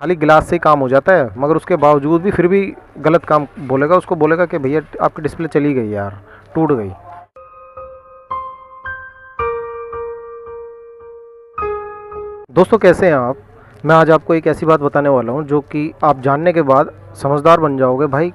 खाली गिलास से ही काम हो जाता है, मगर उसके बावजूद भी फिर भी गलत काम बोलेगा, उसको बोलेगा कि भैया आपकी डिस्प्ले चली गई यार, टूट गई। दोस्तों कैसे हैं आप? मैं आज आपको एक ऐसी बात बताने वाला हूं जो कि आप जानने के बाद समझदार बन जाओगे भाई,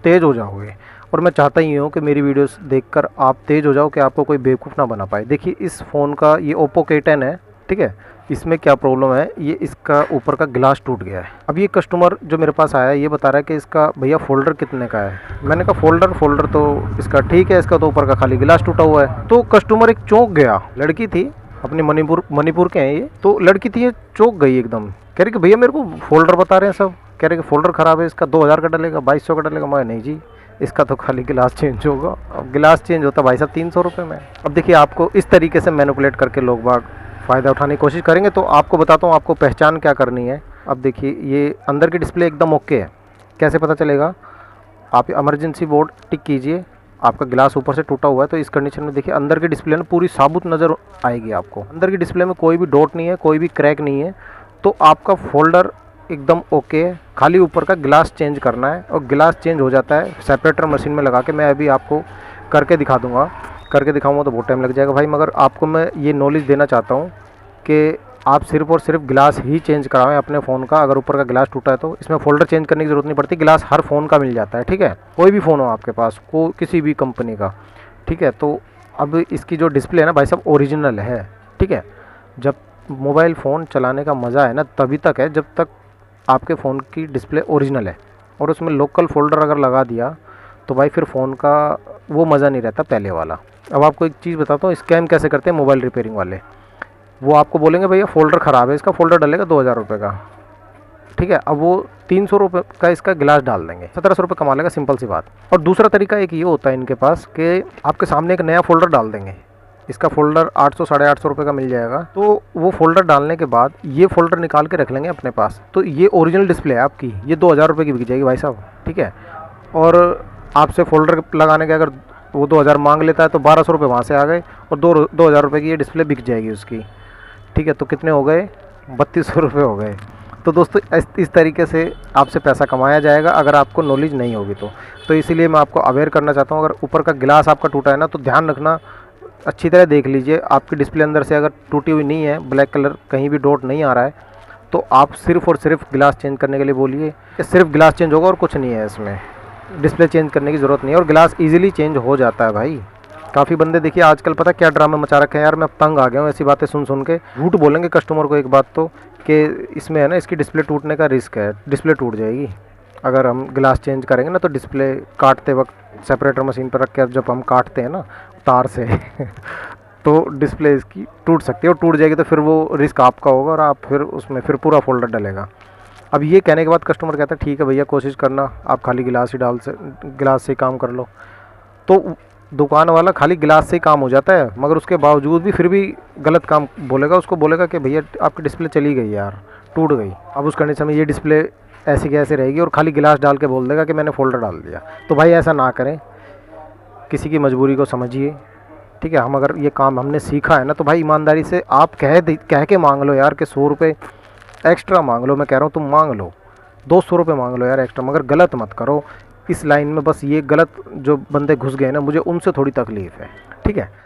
तेज़ हो जाओगे। और मैं चाहता ही हूँ कि मेरी वीडियोस देखकर आप तेज़ हो जाओ, कि आपको कोई बेवकूफ़ ना बना पाए। देखिए इस फ़ोन का, ये ओप्पो K10 है, ठीक है। इसमें क्या प्रॉब्लम है, ये इसका ऊपर का गिलास टूट गया है। अब ये कस्टमर जो मेरे पास आया है ये बता रहा है कि इसका भैया फ़ोल्डर कितने का है। मैंने कहा फ़ोल्डर तो इसका ठीक है, इसका तो ऊपर का खाली गिलास टूटा हुआ है। तो कस्टमर एक चौंक गया, लड़की थी अपनी मणिपुर के हैं ये, तो लड़की थी ये चौंक गई एकदम। कह रही कि भैया मेरे को फ़ोल्डर बता रहे हैं सब, कह रहे कि फ़ोल्डर ख़राब है, इसका 2000 का डलेगा, 2200 का डलेगा। मैं नहीं जी, इसका तो खाली गिलास चेंज होगा। अब गिलास चेंज होता भाई साहब 300 रुपये में। अब देखिए आपको इस तरीके से मैनिपुलेट करके लोग बाग फ़ायदा उठाने की कोशिश करेंगे। तो आपको बताता हूँ आपको पहचान क्या करनी है। अब देखिए ये अंदर की डिस्प्ले एकदम ओके है, कैसे पता चलेगा? आप इमरजेंसी बोर्ड टिक कीजिए, आपका गिलास ऊपर से टूटा हुआ है तो इस कंडीशन में देखिए अंदर की डिस्प्ले ना पूरी साबुत नज़र आएगी आपको। अंदर की डिस्प्ले में कोई भी डॉट नहीं है, कोई भी क्रैक नहीं है। तो आपका फ़ोल्डर एकदम ओके है, खाली ऊपर का गिलास चेंज करना है और गिलास चेंज हो जाता है सेपरेटर मशीन में लगा के। मैं अभी आपको करके दिखा दूंगा, करके दिखाऊंगा तो बहुत टाइम लग जाएगा भाई, मगर आपको मैं ये नॉलेज देना चाहता हूँ कि आप सिर्फ और सिर्फ गिलास ही चेंज कराएं अपने फ़ोन का। अगर ऊपर का गिलास टूटा है तो इसमें फ़ोल्डर चेंज करने की ज़रूरत नहीं पड़ती, गिलास हर फ़ोन का मिल जाता है, ठीक है। कोई भी फ़ोन हो आपके पास, को किसी भी कंपनी का, ठीक है। तो अब इसकी जो डिस्प्ले है ना भाई साहब ओरिजिनल है, ठीक है। जब मोबाइल फ़ोन चलाने का मज़ा है ना तभी तक है जब तक आपके फ़ोन की डिस्प्ले ओरिजिनल है। और उसमें लोकल फ़ोल्डर अगर लगा दिया तो भाई फिर फ़ोन का वो मज़ा नहीं रहता पहले वाला। अब आपको एक चीज़ बताता हूँ, स्कैम कैसे करते हैं मोबाइल रिपेयरिंग वाले। वो आपको बोलेंगे भैया फ़ोल्डर ख़राब है, इसका फ़ोल्डर डलेगा 2000 रुपये का, ठीक है। अब वो 300 रुपये का इसका गिलास डाल देंगे, 1700 रुपये कमा लेगा, सिंपल सी बात। और दूसरा तरीका एक ये होता है इनके पास कि आपके सामने एक नया फ़ोल्डर डाल देंगे, इसका फ़ोल्डर 800 850 रुपये का मिल जाएगा। तो वो फ़ोल्डर डालने के बाद ये फ़ोल्डर निकाल के रख लेंगे अपने पास, तो ये ओरिजिनल डिस्प्ले है आपकी, ये 2000 रुपये की बिक जाएगी भाई साहब, ठीक है। और आपसे फ़ोल्डर लगाने के अगर वो 2000 मांग लेता है तो 1200 रुपये वहाँ से आ गए और 2000 रुपये की ये डिस्प्ले बिक जाएगी उसकी, ठीक है। तो कितने हो गए? 3200 रुपये हो गए। तो दोस्तों इस तरीके से आपसे पैसा कमाया जाएगा अगर आपको नॉलेज नहीं होगी तो इसीलिए मैं आपको अवेयर करना चाहता हूँ। अगर ऊपर का गिलास आपका टूटा है ना तो ध्यान रखना, अच्छी तरह देख लीजिए आपकी डिस्प्ले अंदर से अगर टूटी हुई नहीं है, ब्लैक कलर कहीं भी डॉट नहीं आ रहा है, तो आप सिर्फ़ और सिर्फ गिलास चेंज करने के लिए बोलिए, सिर्फ गिलास चेंज होगा और कुछ नहीं है इसमें, डिस्प्ले चेंज करने की ज़रूरत नहीं है। और गिलास ईजिली चेंज हो जाता है भाई। काफ़ी बंदे देखिए आजकल पता क्या ड्रामे मचा रखे हैं यार, मैं अब तंग आ गया हूँ ऐसी बातें सुन के। झूठ बोलेंगे कस्टमर को एक बात तो कि इसमें है ना इसकी डिस्प्ले टूटने का रिस्क है, डिस्प्ले टूट जाएगी अगर हम गिलास चेंज करेंगे ना। तो डिस्प्ले काटते वक्त सेपरेटर मशीन पर रख कर जब हम काटते हैं ना तार से तो डिस्प्ले इसकी टूट सकती है, और टूट जाएगी तो फिर वो रिस्क आपका होगा और आप फिर उसमें फिर पूरा फ़ोल्डर डलेगा। अब ये कहने के बाद कस्टमर कहता है ठीक है भैया कोशिश करना, आप खाली गिलास से ही काम कर लो। तो दुकान वाला खाली गिलास से ही काम हो जाता है, मगर उसके बावजूद भी फिर भी गलत काम बोलेगा, उसको बोलेगा कि भैया आपकी डिस्प्ले चली गई यार, टूट गई। अब उस कंडीशन में ये डिस्प्ले ऐसी की ऐसे रहेगी और खाली गिलास डाल के बोल देगा कि मैंने फ़ोल्डर डाल दिया। तो भाई ऐसा ना करें, किसी की मजबूरी को समझिए, ठीक है। हम अगर ये काम हमने सीखा है ना तो भाई ईमानदारी से आप कह के मांग लो यार कि 100 रुपये एक्स्ट्रा मांग लो। मैं कह रहा हूँ तुम मांग लो 200 रुपये मांग लो यार एक्स्ट्रा, मगर गलत मत करो इस लाइन में। बस ये गलत जो बंदे घुस गए ना, मुझे उनसे थोड़ी तकलीफ़ है, ठीक है।